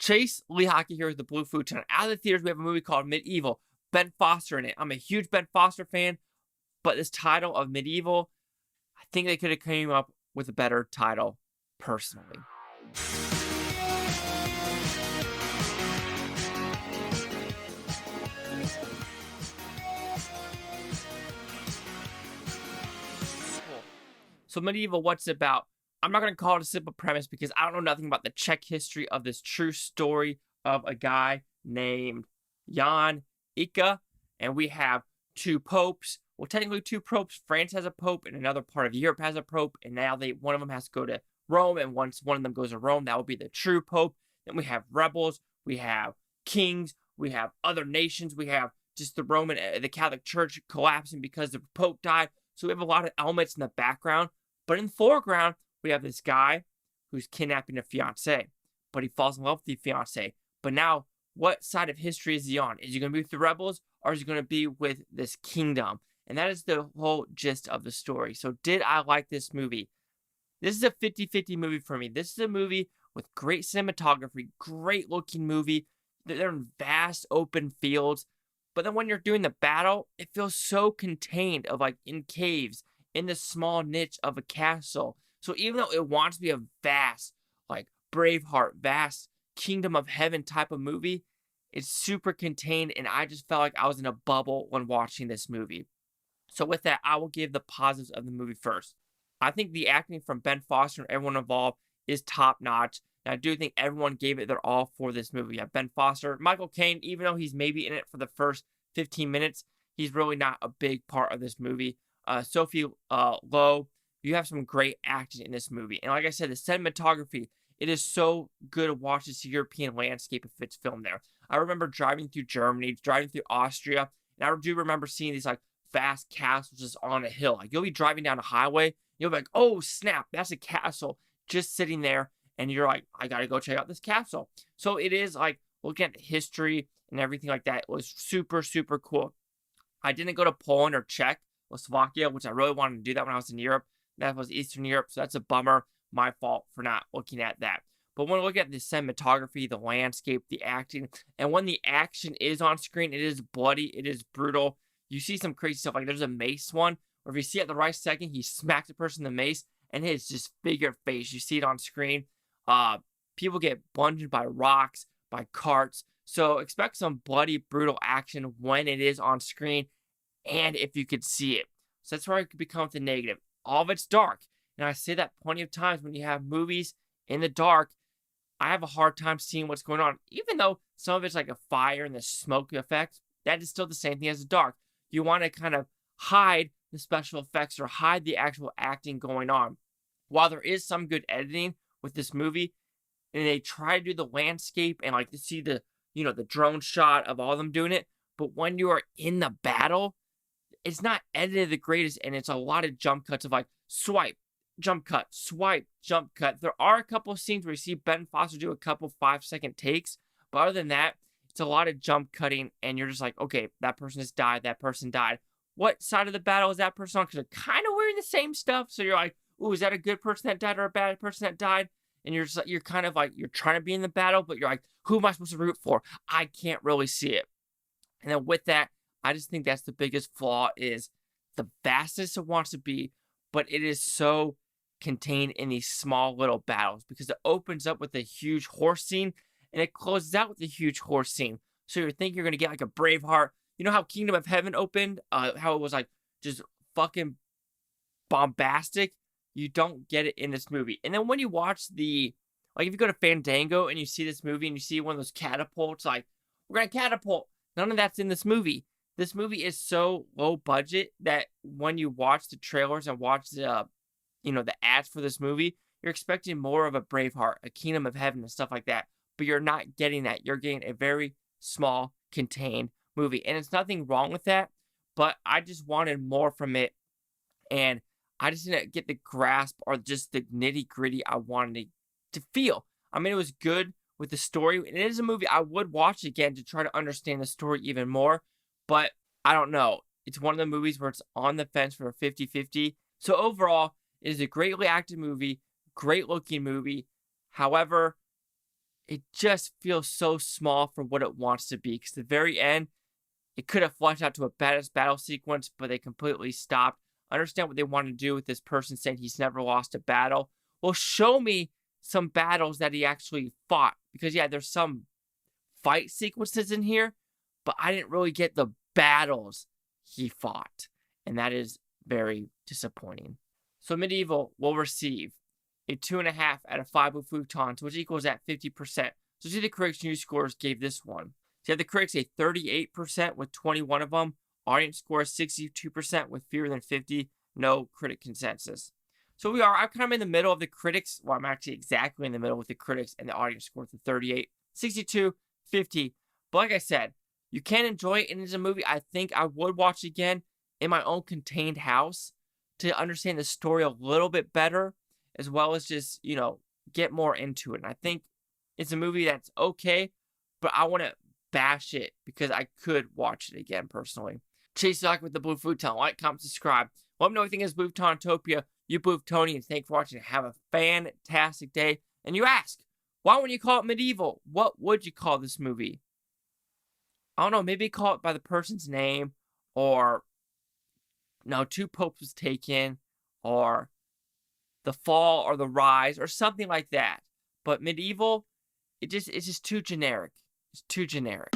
Chase Lee Hockey here with the Blue Futon. Out of the theaters, we have a movie called Medieval. Ben Foster in it. I'm a huge Ben Foster fan, but this title of Medieval, I think they could have came up with a better title, personally. So Medieval, what's it about? I'm not going to call it a simple premise because I don't know nothing about the Czech history of this true story of a guy named Jan Ika, and we have two popes. Well, technically two popes. France has a pope, and another part of Europe has a pope, and now one of them has to go to Rome, and once one of them goes to Rome, that will be the true pope. Then we have rebels, we have kings, we have other nations, we have just the Catholic Church collapsing because the pope died. So we have a lot of elements in the background, but in the foreground, we have this guy who's kidnapping a fiancée, but he falls in love with the fiancée. But now, what side of history is he on? Is he going to be with the rebels, or is he going to be with this kingdom? And that is the whole gist of the story. So did I like this movie? This is a 50-50 movie for me. This is a movie with great cinematography, great looking movie. They're in vast open fields. But then when you're doing the battle, it feels so contained of like in caves, in this small niche of a castle. So even though it wants to be a vast, like Braveheart, vast Kingdom of Heaven type of movie, it's super contained, and I just felt like I was in a bubble when watching this movie. So with that, I will give the positives of the movie first. I think the acting from Ben Foster and everyone involved is top-notch, and I do think everyone gave it their all for this movie. Yeah, Ben Foster, Michael Caine, even though he's maybe in it for the first 15 minutes, he's really not a big part of this movie. Sophie, Lowe, you have some great acting in this movie. And like I said, the cinematography, it is so good to watch this European landscape if it's filmed there. I remember driving through Germany, driving through Austria, and I do remember seeing these like vast castles just on a hill. Like you'll be driving down a highway, you'll be like, oh snap, that's a castle just sitting there, and you're like, I gotta go check out this castle. So it is like looking at the history and everything like that. It was super, super cool. I didn't go to Poland or Czech or Slovakia, which I really wanted to do that when I was in Europe. That was Eastern Europe, so that's a bummer. My fault for not looking at that. But when I look at the cinematography, the landscape, the acting, and when the action is on screen, it is bloody, it is brutal. You see some crazy stuff, like there's a mace one, or if you see it at the right second, he smacks the person in the mace, and it's just figure face. You see it on screen. People get plunged by rocks, by carts. So expect some bloody, brutal action when it is on screen, and if you could see it. So that's where I could become the negative. All of it's dark. And I say that plenty of times when you have movies in the dark, I have a hard time seeing what's going on. Even though some of it's like a fire and the smoke effects, that is still the same thing as the dark. You want to kind of hide the special effects or hide the actual acting going on. While there is some good editing with this movie, and they try to do the landscape and like to see the, the drone shot of all of them doing it, but when you are in the battle, it's not edited the greatest, and it's a lot of jump cuts of like swipe, jump cut, swipe, jump cut. There are a couple of scenes where you see Ben Foster do a couple 5-second takes, but other than that, it's a lot of jump cutting, and you're just like, okay, that person has died, that person died. What side of the battle is that person on? Because they're kind of wearing the same stuff, so you're like, ooh, is that a good person that died or a bad person that died? And you're just like, you're kind of like, you're trying to be in the battle, but you're like, who am I supposed to root for? I can't really see it. And then with that, I just think that's the biggest flaw is the vastness it wants to be, but it is so contained in these small little battles because it opens up with a huge horse scene and it closes out with a huge horse scene. So you're thinking you're going to get like a Braveheart. You know how Kingdom of Heaven opened? How it was like just fucking bombastic? You don't get it in this movie. And then when you watch like if you go to Fandango and you see this movie and you see one of those catapults, like, we're going to catapult. None of that's in this movie. This movie is so low budget that when you watch the trailers and watch the, the ads for this movie, you're expecting more of a Braveheart, a Kingdom of Heaven and stuff like that. But you're not getting that. You're getting a very small, contained movie. And it's nothing wrong with that, but I just wanted more from it. And I just didn't get the grasp or just the nitty-gritty I wanted to feel. I mean, it was good with the story. It is a movie I would watch again to try to understand the story even more. But I don't know. It's one of the movies where it's on the fence for a 50-50. So overall, it is a greatly acted movie, great looking movie. However, it just feels so small for what it wants to be. Because the very end, it could have fleshed out to a badass battle sequence, but they completely stopped. I understand what they want to do with this person saying he's never lost a battle. Well, show me some battles that he actually fought. Because, yeah, there's some fight sequences in here, but I didn't really get the battles he fought. And that is very disappointing. So Medieval will receive a 2.5 out of 5 with Futons, which equals at 50%. So see the critics' news scores gave this one. So you have the critics a 38% with 21 of them. Audience score 62% with fewer than 50. No critic consensus. So I'm kind of in the middle of the critics. Well, I'm actually exactly in the middle with the critics and the audience score to 38, 62, 50. But like I said, you can enjoy it, and it's a movie I think I would watch again in my own contained house to understand the story a little bit better, as well as just, get more into it. And I think it's a movie that's okay, but I want to bash it because I could watch it again personally. Chase Doc with the Blue Futon. Like, comment, subscribe. Let me know what you think is Bluetonian. You Bluetonians, thanks for watching. Have a fantastic day. And you ask, why wouldn't you call it Medieval? What would you call this movie? I don't know, maybe call it by the person's name, or Two Popes was taken, or The Fall or The Rise, or something like that. But Medieval, it's just too generic. It's too generic.